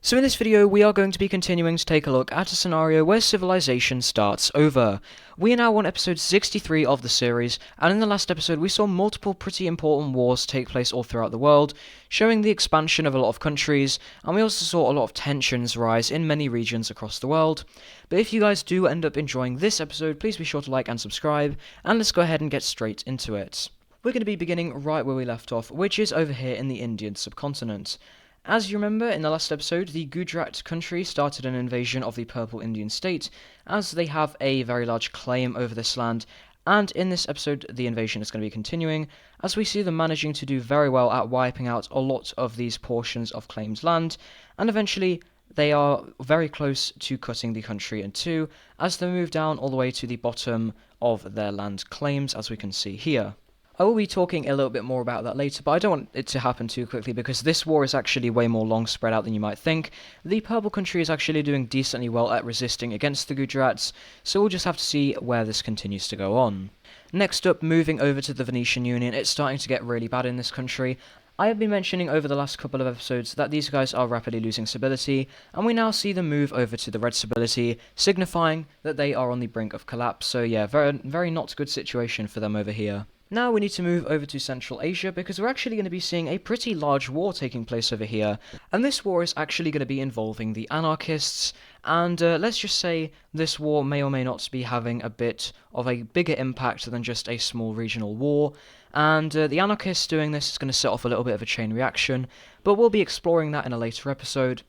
So in this video, we are going to be continuing to take a look at a scenario where civilization starts over. We are now on episode 63 of the series, and in the last episode we saw multiple pretty important wars take place all throughout the world, showing the expansion of a lot of countries, and we also saw a lot of tensions rise in many regions across the world. But if you guys do end up enjoying this episode, please be sure to like and subscribe, and let's go ahead and get straight into it. We're going to be beginning right where we left off, which is over here in the Indian subcontinent. As you remember, in the last episode, the Gujarat country started an invasion of the Purple Indian State, as they have a very large claim over this land, and in this episode, the invasion is going to be continuing, as we see them managing to do very well at wiping out a lot of these portions of claimed land, and eventually they are very close to cutting the country in two, as they move down all the way to the bottom of their land claims, as we can see here. I will be talking a little bit more about that later, but I don't want it to happen too quickly because this war is actually way more long spread out than you might think. The Purple Country is actually doing decently well at resisting against the Gujarats, so we'll just have to see where this continues to go on. Next up, moving over to the Venetian Union, it's starting to get really bad in this country. I have been mentioning over the last couple of episodes that these guys are rapidly losing stability, and we now see them move over to the red stability, signifying that they are on the brink of collapse, so yeah, very not good situation for them over here. Now we need to move over to Central Asia because we're actually going to be seeing a pretty large war taking place over here, and this war is actually going to be involving the anarchists, and let's just say this war may or may not be having a bit of a bigger impact than just a small regional war, and the anarchists doing this is going to set off a little bit of a chain reaction, but we'll be exploring that in a later episode.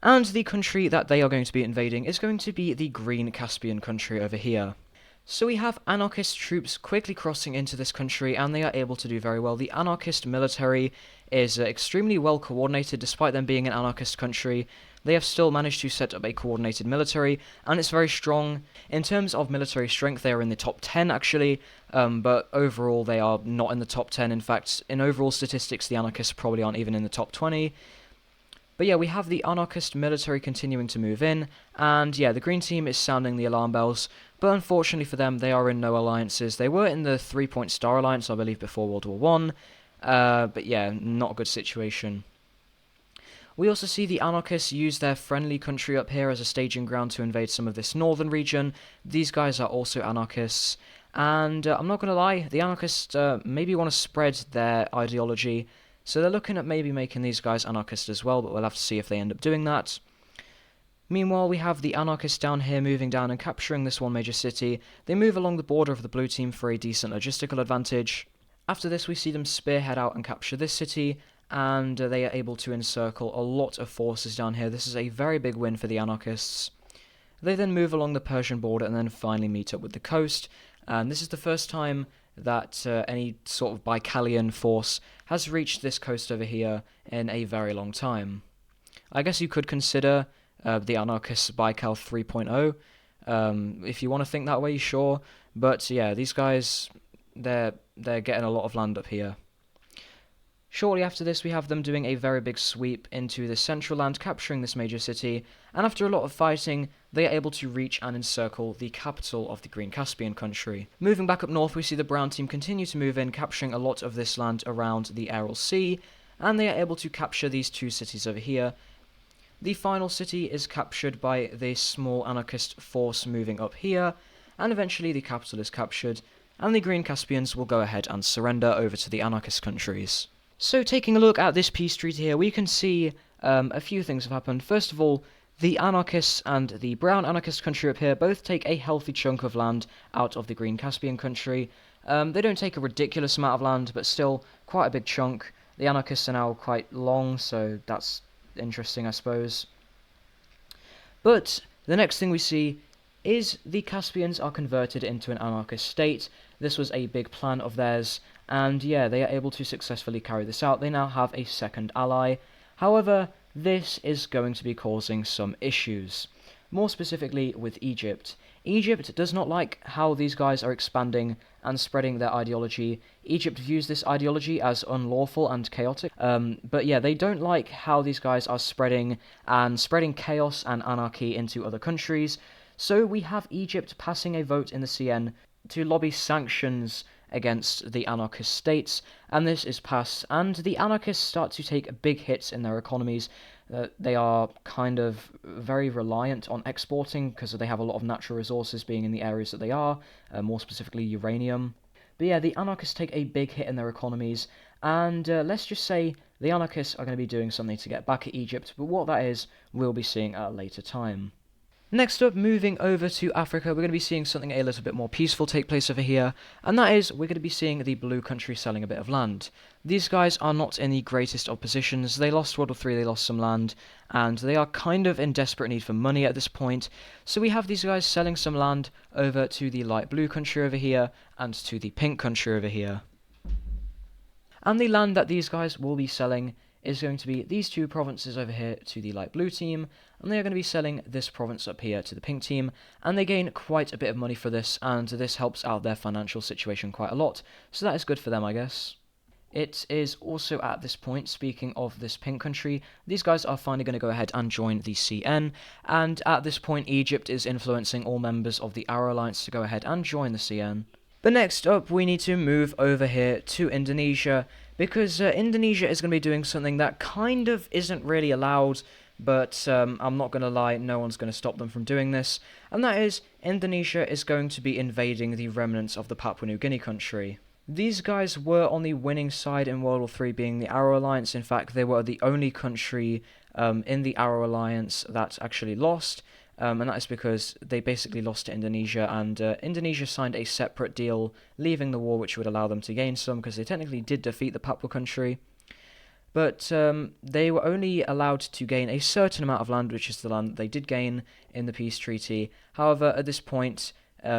And the country that they are going to be invading is going to be the Green Caspian country over here. So we have anarchist troops quickly crossing into this country, and they are able to do very well. The anarchist military is extremely well coordinated, despite them being an anarchist country. They have still managed to set up a coordinated military, and it's very strong. In terms of military strength, they are in the top 10 actually, but overall they are not in the top 10. In fact, in overall statistics, the anarchists probably aren't even in the top 20. But yeah, we have the anarchist military continuing to move in, and yeah, the green team is sounding the alarm bells, but unfortunately for them, they are in no alliances. They were in the 3-point star alliance, I believe, before World War One, but yeah, not a good situation. We also see the anarchists use their friendly country up here as a staging ground to invade some of this northern region. These guys are also anarchists, and I'm not going to lie, the anarchists maybe want to spread their ideology, so they're looking at maybe making these guys anarchists as well, but we'll have to see if they end up doing that. Meanwhile, we have the anarchists down here moving down and capturing this one major city. They move along the border of the blue team for a decent logistical advantage. After this, we see them spearhead out and capture this city, and they are able to encircle a lot of forces down here. This is a very big win for the anarchists. They then move along the Persian border and then finally meet up with the coast, and this is the first time that any sort of Baikalian force has reached this coast over here in a very long time. I guess you could consider the anarchists Baikal 3.0, if you want to think that way, sure. But yeah, these guys, they're getting a lot of land up here. Shortly after this, we have them doing a very big sweep into the central land, capturing this major city, and after a lot of fighting, they are able to reach and encircle the capital of the Green Caspian country. Moving back up north, we see the brown team continue to move in, capturing a lot of this land around the Aral Sea, and they are able to capture these two cities over here. The final city is captured by this small anarchist force moving up here, and eventually the capital is captured, and the Green Caspians will go ahead and surrender over to the anarchist countries. So taking a look at this peace treaty here, we can see a few things have happened. First of all, the anarchists and the brown anarchist country up here both take a healthy chunk of land out of the Green Caspian country. They don't take a ridiculous amount of land, but still quite a big chunk. The anarchists are now quite long, so that's interesting, I suppose. But the next thing we see is the Caspians are converted into an anarchist state. This was a big plan of theirs, and yeah, they are able to successfully carry this out. They now have a second ally. However, this is going to be causing some issues, more specifically with Egypt. Egypt does not like how these guys are expanding and spreading their ideology. Egypt views this ideology as unlawful and chaotic. But yeah, they don't like how these guys are spreading chaos and anarchy into other countries. So we have Egypt passing a vote in the CN to lobby sanctions against the anarchist states, and this is passed, and the anarchists start to take big hits in their economies. They are kind of very reliant on exporting because they have a lot of natural resources being in the areas that they are, more specifically uranium. But yeah, the anarchists take a big hit in their economies, and let's just say the anarchists are going to be doing something to get back at Egypt, but what that is, we'll be seeing at a later time. Next up, moving over to Africa, we're going to be seeing something a little bit more peaceful take place over here, and that is we're going to be seeing the blue country selling a bit of land. These guys are not in the greatest of positions. They lost World War III, they lost some land, and they are kind of in desperate need for money at this point. So we have these guys selling some land over to the light blue country over here, and to the pink country over here. And the land that these guys will be selling is going to be these two provinces over here to the light blue team, and they are going to be selling this province up here to the pink team, and they gain quite a bit of money for this, and this helps out their financial situation quite a lot, so that is good for them, I guess. It is also at this point, speaking of this pink country, these guys are finally going to go ahead and join the CN, and at this point Egypt is influencing all members of the Arrow Alliance to go ahead and join the CN. But next up, we need to move over here to Indonesia, because Indonesia is going to be doing something that kind of isn't really allowed, but I'm not going to lie, no one's going to stop them from doing this, and that is, Indonesia is going to be invading the remnants of the Papua New Guinea country. These guys were on the winning side in World War III, being the Arrow Alliance. In fact, they were the only country in the Arrow Alliance that actually lost, and that is because they basically lost to Indonesia, and Indonesia signed a separate deal leaving the war, which would allow them to gain some, because they technically did defeat the Papua country. But they were only allowed to gain a certain amount of land, which is the land that they did gain in the peace treaty. However, at this point,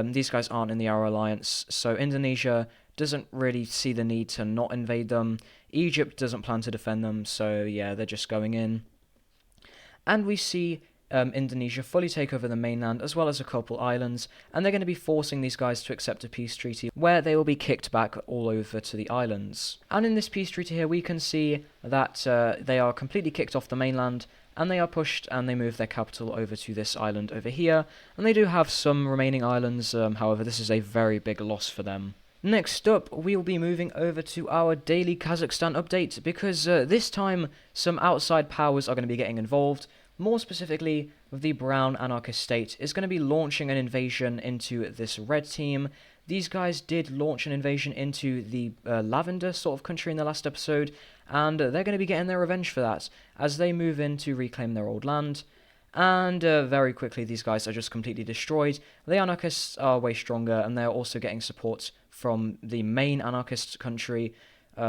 these guys aren't in the Arrow Alliance, so Indonesia doesn't really see the need to not invade them. Egypt doesn't plan to defend them, so yeah, they're just going in. And we see Indonesia fully take over the mainland as well as a couple islands, and they're going to be forcing these guys to accept a peace treaty where they will be kicked back all over to the islands. And in this peace treaty here, we can see that they are completely kicked off the mainland, and they are pushed and they move their capital over to this island over here, and they do have some remaining islands, however this is a very big loss for them. Next up, we'll be moving over to our daily Kazakhstan update, because this time some outside powers are going to be getting involved. More specifically, the Brown Anarchist State is going to be launching an invasion into this red team. These guys did launch an invasion into the Lavender sort of country in the last episode, and they're going to be getting their revenge for that as they move in to reclaim their old land. And very quickly, these guys are just completely destroyed. The anarchists are way stronger, and they're also getting support from the main anarchist country,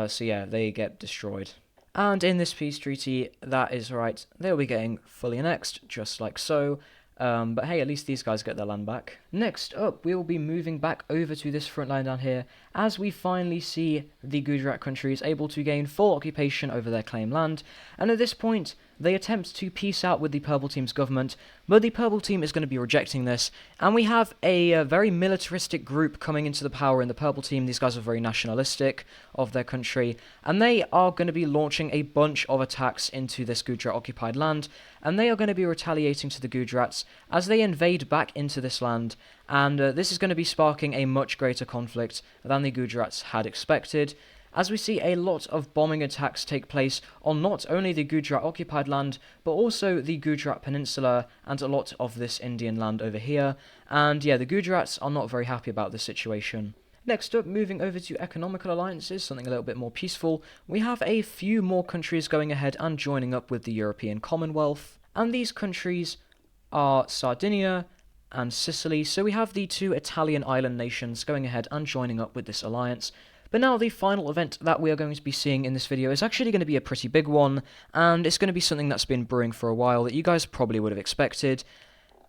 so yeah, they get destroyed. And in this peace treaty, that is right, they'll be getting fully annexed, just like so. But hey, at least these guys get their land back. Next up, we'll be moving back over to this front line down here, as we finally see the Gujarat countries able to gain full occupation over their claimed land, and at this point, they attempt to peace out with the Purple Team's government, but the Purple Team is going to be rejecting this, and we have a very militaristic group coming into the power in the Purple Team. These guys are very nationalistic of their country, and they are going to be launching a bunch of attacks into this Gujarat-occupied land, and they are going to be retaliating to the Gujarats as they invade back into this land, and this is going to be sparking a much greater conflict than the Gujarats had expected, as we see a lot of bombing attacks take place on not only the Gujarat-occupied land, but also the Gujarat Peninsula and a lot of this Indian land over here, and yeah, the Gujarats are not very happy about this situation. Next up, moving over to economical alliances, something a little bit more peaceful, we have a few more countries going ahead and joining up with the European Commonwealth, and these countries are Sardinia and Sicily, so we have the two Italian island nations going ahead and joining up with this alliance. But now the final event that we are going to be seeing in this video is actually going to be a pretty big one, and it's going to be something that's been brewing for a while that you guys probably would have expected.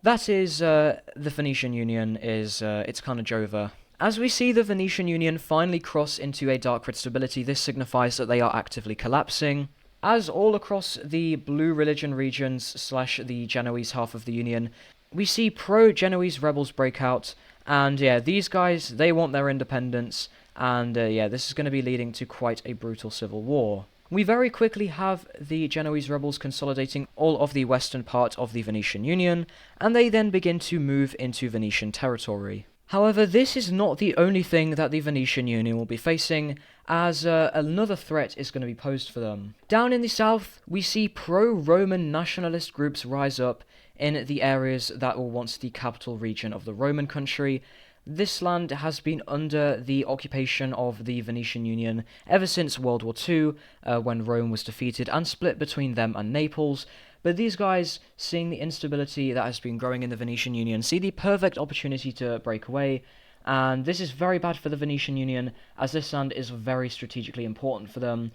That is, the Phoenician Union is, it's kind of Jova. As we see the Venetian Union finally cross into a dark red stability, this signifies that they are actively collapsing. As all across the Blue Religion regions / the Genoese half of the Union, we see pro-Genoese rebels break out, and yeah, these guys, they want their independence, and yeah, this is going to be leading to quite a brutal civil war. We very quickly have the Genoese rebels consolidating all of the western part of the Venetian Union, and they then begin to move into Venetian territory. However, this is not the only thing that the Venetian Union will be facing, as another threat is going to be posed for them. Down in the south, we see pro-Roman nationalist groups rise up in the areas that were once the capital region of the Roman country. This land has been under the occupation of the Venetian Union ever since World War II, when Rome was defeated and split between them and Naples. But these guys, seeing the instability that has been growing in the Venetian Union, see the perfect opportunity to break away. And this is very bad for the Venetian Union, as this land is very strategically important for them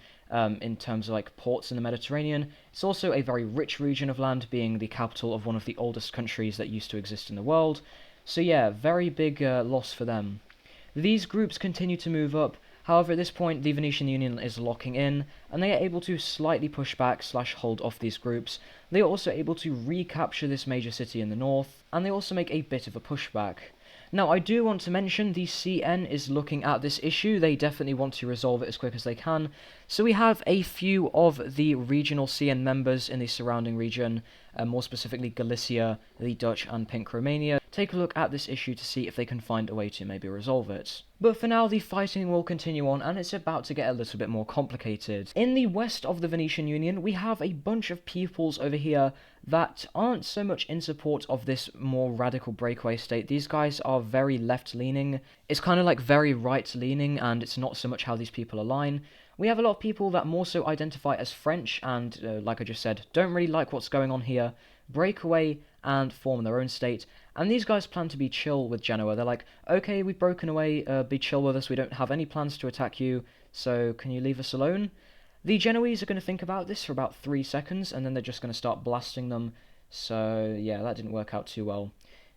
in terms of like ports in the Mediterranean. It's also a very rich region of land, being the capital of one of the oldest countries that used to exist in the world. So yeah, very big loss for them. These groups continue to move up. However, at this point, the Venetian Union is locking in, and they are able to slightly push back / hold off these groups. They are also able to recapture this major city in the north, and they also make a bit of a pushback. Now, I do want to mention the CN is looking at this issue. They definitely want to resolve it as quick as they can. So we have a few of the regional CN members in the surrounding region, more specifically Galicia, the Dutch, and Pink Romania, take a look at this issue to see if they can find a way to maybe resolve it. But for now, the fighting will continue on, and it's about to get a little bit more complicated. In the west of the Venetian Union, we have a bunch of peoples over here that aren't so much in support of this more radical breakaway state. These guys are very left-leaning. It's kind of like very right-leaning, and it's not so much how these people align. We have a lot of people that more so identify as French and, like I just said, don't really like what's going on here, break away and form their own state. And these guys plan to be chill with Genoa. They're like, okay, we've broken away, be chill with us, we don't have any plans to attack you, so can you leave us alone? The Genoese are going to think about this for about 3 seconds, and then they're just going to start blasting them. So yeah, that didn't work out too well.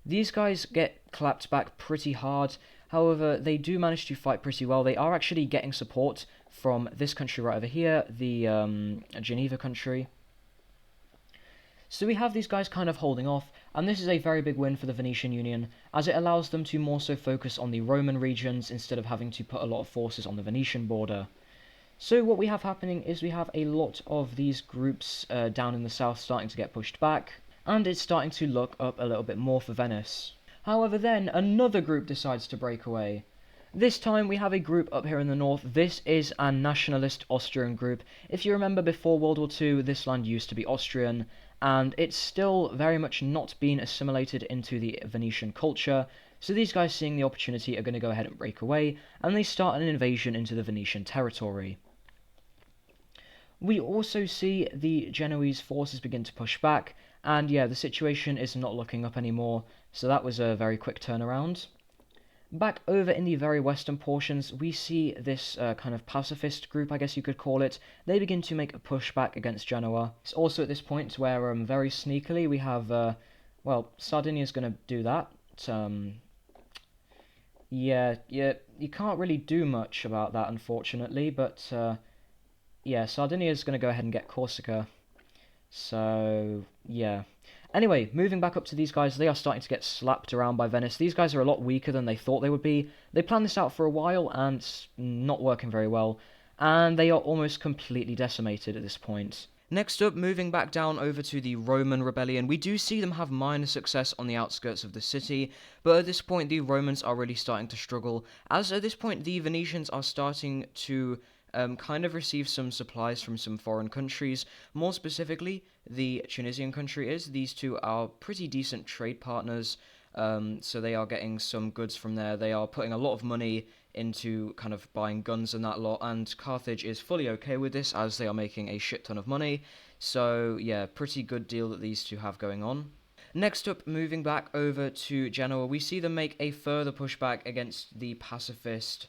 These guys get clapped back pretty hard. However, they do manage to fight pretty well. They are actually getting support from this country right over here, the Geneva country. So we have these guys kind of holding off, and this is a very big win for the Venetian Union, as it allows them to more so focus on the Roman regions instead of having to put a lot of forces on the Venetian border. So what we have happening is we have a lot of these groups down in the south starting to get pushed back, and it's starting to look up a little bit more for Venice. However, then another group decides to break away. This time we have a group up here in the north. This is a nationalist Austrian group. If you remember, before World War II, this land used to be Austrian, and it's still very much not been assimilated into the Venetian culture. So these guys, seeing the opportunity, are going to go ahead and break away, and they start an invasion into the Venetian territory. We also see the Genoese forces begin to push back, and yeah, the situation is not looking up anymore, so that was a very quick turnaround. Back over in the very western portions, we see this kind of pacifist group, I guess you could call it. They begin to make a pushback against Genoa. It's also at this point where, very sneakily, we have, well, Sardinia's going to do that. Yeah, you can't really do much about that, unfortunately, but, yeah, Sardinia's going to go ahead and get Corsica. So, yeah. Anyway, moving back up to these guys, they are starting to get slapped around by Venice. These guys are a lot weaker than they thought they would be. They planned this out for a while, and it's not working very well. And they are almost completely decimated at this point. Next up, moving back down over to the Roman rebellion, we do see them have minor success on the outskirts of the city, but at this point the Romans are really starting to struggle, as at this point the Venetians are starting to kind of receive some supplies from some foreign countries. More specifically, the Tunisian country is. These two are pretty decent trade partners, so they are getting some goods from there. They are putting a lot of money into kind of buying guns and that lot, and Carthage is fully okay with this as they are making a shit ton of money. So yeah, pretty good deal that these two have going on. Next up, moving back over to Genoa, we see them make a further pushback against the pacifist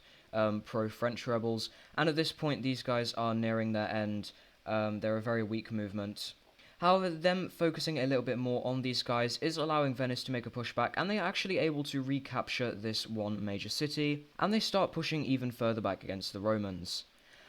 pro-French rebels, and at this point these guys are nearing their end. They're a very weak movement. However, them focusing a little bit more on these guys is allowing Venice to make a pushback, and they are actually able to recapture this one major city, and they start pushing even further back against the Romans.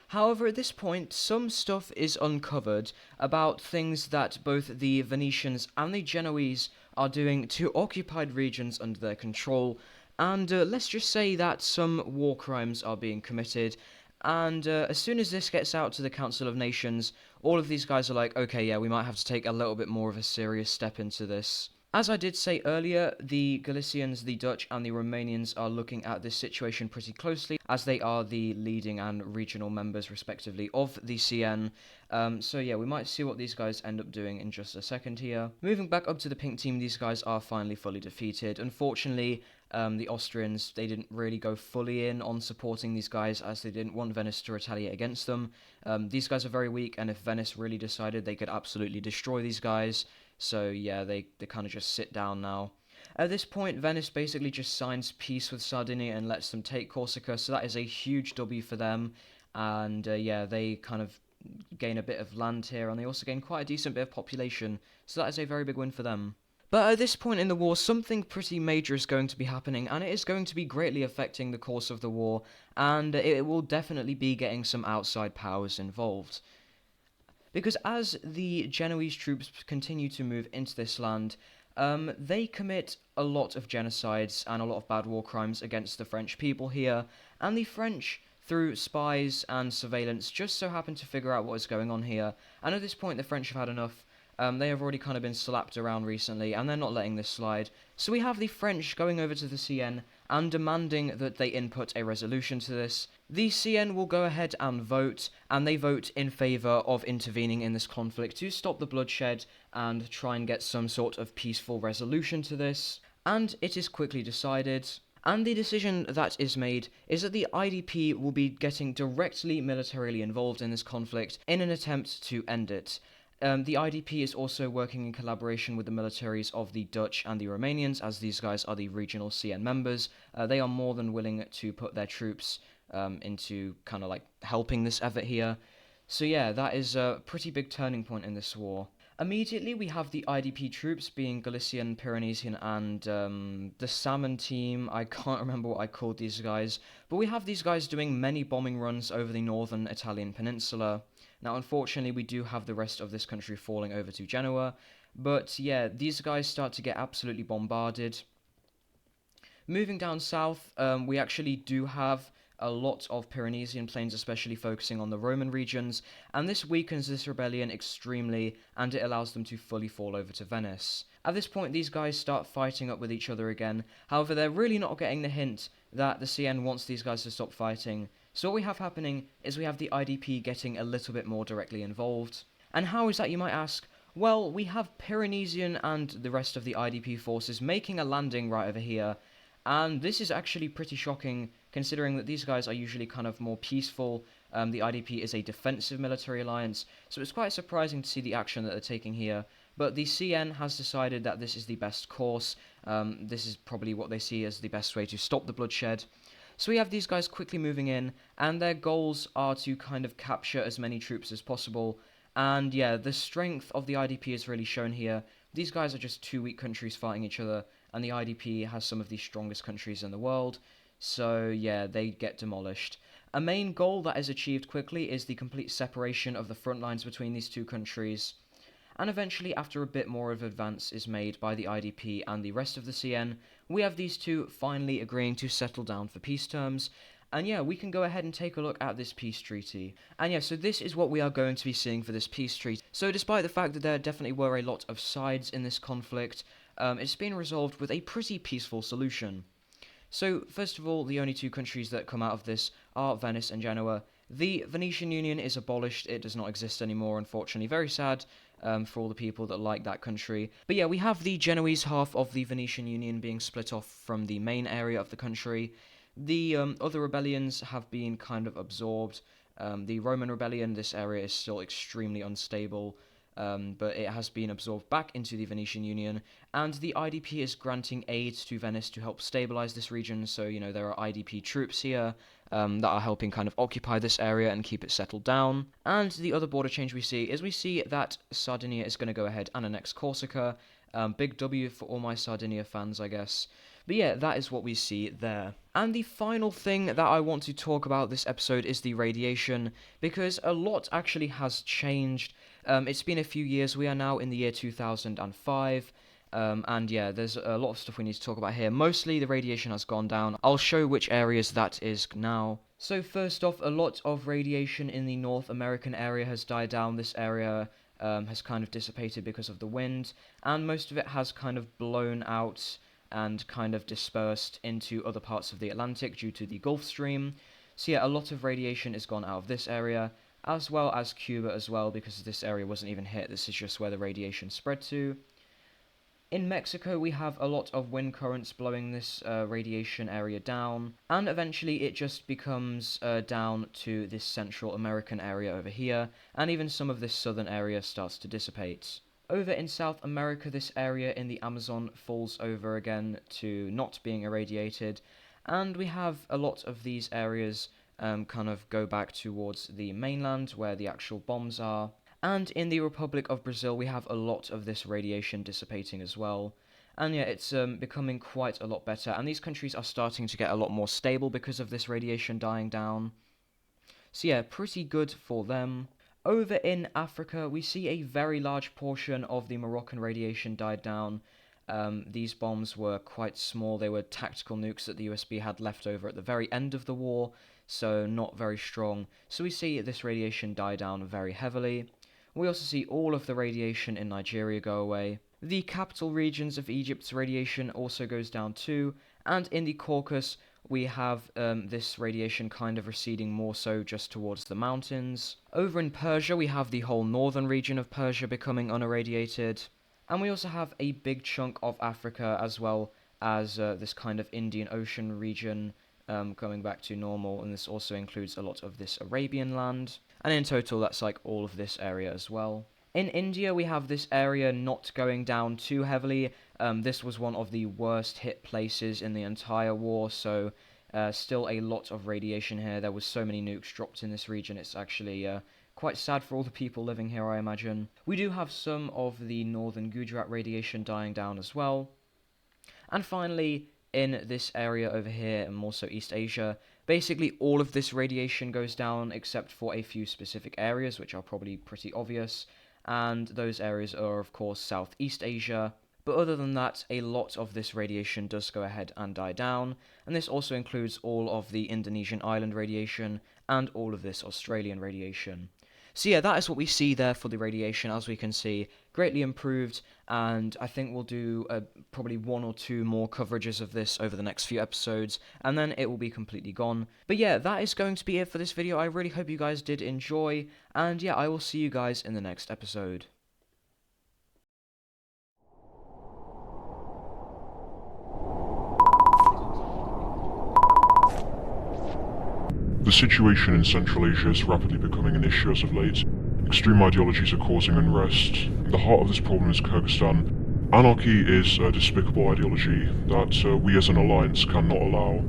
However, at this point, some stuff is uncovered about things that both the Venetians and the Genoese are doing to occupied regions under their control, and let's just say that some war crimes are being committed, and as soon as this gets out to the Council of Nations, all of these guys are like, okay, yeah, we might have to take a little bit more of a serious step into this. As I did say earlier, the Galicians, the Dutch, and the Romanians are looking at this situation pretty closely, as they are the leading and regional members, respectively, of the CN. So yeah, we might see what these guys end up doing in just a second here. Moving back up to the pink team, these guys are finally fully defeated. Unfortunately, the Austrians, they didn't really go fully in on supporting these guys, as they didn't want Venice to retaliate against them. These guys are very weak, and if Venice really decided, they could absolutely destroy these guys. So yeah, they kind of just sit down now. At this point, Venice basically just signs peace with Sardinia and lets them take Corsica, so that is a huge W for them. And yeah, they kind of gain a bit of land here, and they also gain quite a decent bit of population, so that is a very big win for them. But at this point in the war, something pretty major is going to be happening, and it is going to be greatly affecting the course of the war, and it will definitely be getting some outside powers involved. Because as the Genoese troops continue to move into this land, they commit a lot of genocides and a lot of bad war crimes against the French people here, and the French, through spies and surveillance, just so happen to figure out what is going on here, and at this point the French have had enough. They have already kind of been slapped around recently, and they're not letting this slide. So we have the French going over to the CN and demanding that they input a resolution to this. The CN will go ahead and vote, and they vote in favour of intervening in this conflict to stop the bloodshed and try and get some sort of peaceful resolution to this. And it is quickly decided. And the decision that is made is that the IDP will be getting directly militarily involved in this conflict in an attempt to end it. The IDP is also working in collaboration with the militaries of the Dutch and the Romanians, as these guys are the regional CN members. They are more than willing to put their troops into kind of like helping this effort here. So yeah, that is a pretty big turning point in this war. Immediately, we have the IDP troops being Galician, Pyrenean, and the Salmon team. I can't remember what I called these guys, but we have these guys doing many bombing runs over the northern Italian peninsula. Now, unfortunately, we do have the rest of this country falling over to Genoa, but yeah, these guys start to get absolutely bombarded. Moving down south, we actually do have a lot of Pyrenean plains, especially focusing on the Roman regions, and this weakens this rebellion extremely, and it allows them to fully fall over to Venice. At this point, these guys start fighting up with each other again. However, they're really not getting the hint that the CN wants these guys to stop fighting. So what we have happening is we have the IDP getting a little bit more directly involved. And how is that, you might ask? Well, we have Pyrenean and the rest of the IDP forces making a landing right over here, and this is actually pretty shocking, considering that these guys are usually kind of more peaceful. The IDP is a defensive military alliance, so it's quite surprising to see the action that they're taking here. But the CN has decided that this is the best course. This is probably what they see as the best way to stop the bloodshed. So we have these guys quickly moving in, and their goals are to kind of capture as many troops as possible. And yeah, the strength of the IDP is really shown here. These guys are just two weak countries fighting each other, and the IDP has some of the strongest countries in the world. So yeah, they get demolished. A main goal that is achieved quickly is the complete separation of the front lines between these two countries. And eventually, after a bit more of advance is made by the IDP and the rest of the CN, we have these two finally agreeing to settle down for peace terms. And yeah, we can go ahead and take a look at this peace treaty. And yeah, so this is what we are going to be seeing for this peace treaty. So despite the fact that there definitely were a lot of sides in this conflict, it's been resolved with a pretty peaceful solution. So, first of all, the only two countries that come out of this are Venice and Genoa. The Venetian Union is abolished, it does not exist anymore, unfortunately. Very sad for all the people that like that country. But yeah, we have the Genoese half of the Venetian Union being split off from the main area of the country. The other rebellions have been kind of absorbed. The Roman rebellion, this area is still extremely unstable. But it has been absorbed back into the Venetian Union, and the IDP is granting aid to Venice to help stabilize this region. So, you know, there are IDP troops here that are helping kind of occupy this area and keep it settled down. And the other border change we see is we see that Sardinia is going to go ahead and annex Corsica. Big W for all my Sardinia fans, I guess. But yeah, that is what we see there. And the final thing that I want to talk about this episode is the radiation, because a lot actually has changed. It's been a few years. We are now in the year 2005. And yeah, there's a lot of stuff we need to talk about here. Mostly the radiation has gone down. I'll show which areas that is now. So first off, a lot of radiation in the North American area has died down. This area has kind of dissipated because of the wind, and most of it has kind of blown out and kind of dispersed into other parts of the Atlantic due to the Gulf Stream. So yeah, a lot of radiation is gone out of this area, as well as Cuba as well, because this area wasn't even hit. This is just where the radiation spread to. In Mexico, we have a lot of wind currents blowing this radiation area down, and eventually it just becomes down to this Central American area over here, and even some of this southern area starts to dissipate. Over in South America, this area in the Amazon falls over again to not being irradiated, and we have a lot of these areas kind of go back towards the mainland where the actual bombs are. And in the Republic of Brazil, we have a lot of this radiation dissipating as well. And yeah, it's becoming quite a lot better. And these countries are starting to get a lot more stable because of this radiation dying down. So yeah, pretty good for them. Over in Africa, we see a very large portion of the Moroccan radiation died down. These bombs were quite small. They were tactical nukes that the USB had left over at the very end of the war, so not very strong. So we see this radiation die down very heavily. We also see all of the radiation in Nigeria go away. The capital regions of Egypt's radiation also goes down too, and in the Caucasus we have this radiation kind of receding more so just towards the mountains. Over in Persia we have the whole northern region of Persia becoming unirradiated, and we also have a big chunk of Africa as well as this kind of Indian Ocean region going back to normal, and this also includes a lot of this Arabian land. And in total, that's like all of this area as well. In India, we have this area not going down too heavily. This was one of the worst hit places in the entire war, so still a lot of radiation here. There was so many nukes dropped in this region, it's actually quite sad for all the people living here, I imagine. We do have some of the northern Gujarat radiation dying down as well. And finally, in this area over here, and more so East Asia, basically all of this radiation goes down except for a few specific areas, which are probably pretty obvious, and those areas are of course Southeast Asia. But other than that, a lot of this radiation does go ahead and die down, and this also includes all of the Indonesian island radiation and all of this Australian radiation. So yeah, that is what we see there for the radiation, as we can see, greatly improved, and I think we'll do probably one or two more coverages of this over the next few episodes, and then it will be completely gone. But yeah, that is going to be it for this video. I really hope you guys did enjoy, and yeah, I will see you guys in the next episode. The situation in Central Asia is rapidly becoming an issue as of late. Extreme ideologies are causing unrest. The heart of this problem is Kyrgyzstan. Anarchy is a despicable ideology that we as an alliance cannot allow.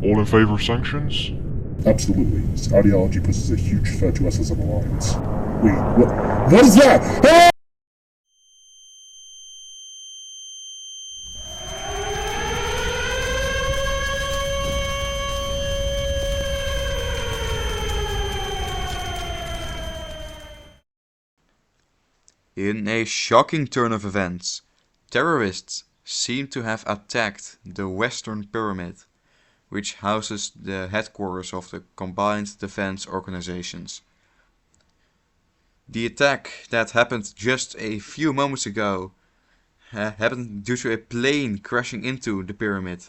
All in favour of sanctions? Absolutely. This ideology poses a huge threat to us as an alliance. Wait, what is that? Ah! In a shocking turn of events, terrorists seem to have attacked the Western Pyramid, which houses the headquarters of the Combined Defense Organizations. The attack that happened just a few moments ago happened due to a plane crashing into the pyramid.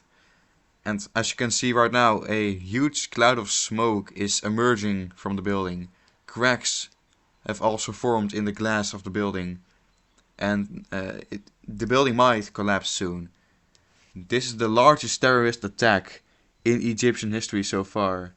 And as you can see right now, a huge cloud of smoke is emerging from the building. Cracks have also formed in the glass of the building, and the building might collapse soon. This is the largest terrorist attack in Egyptian history so far.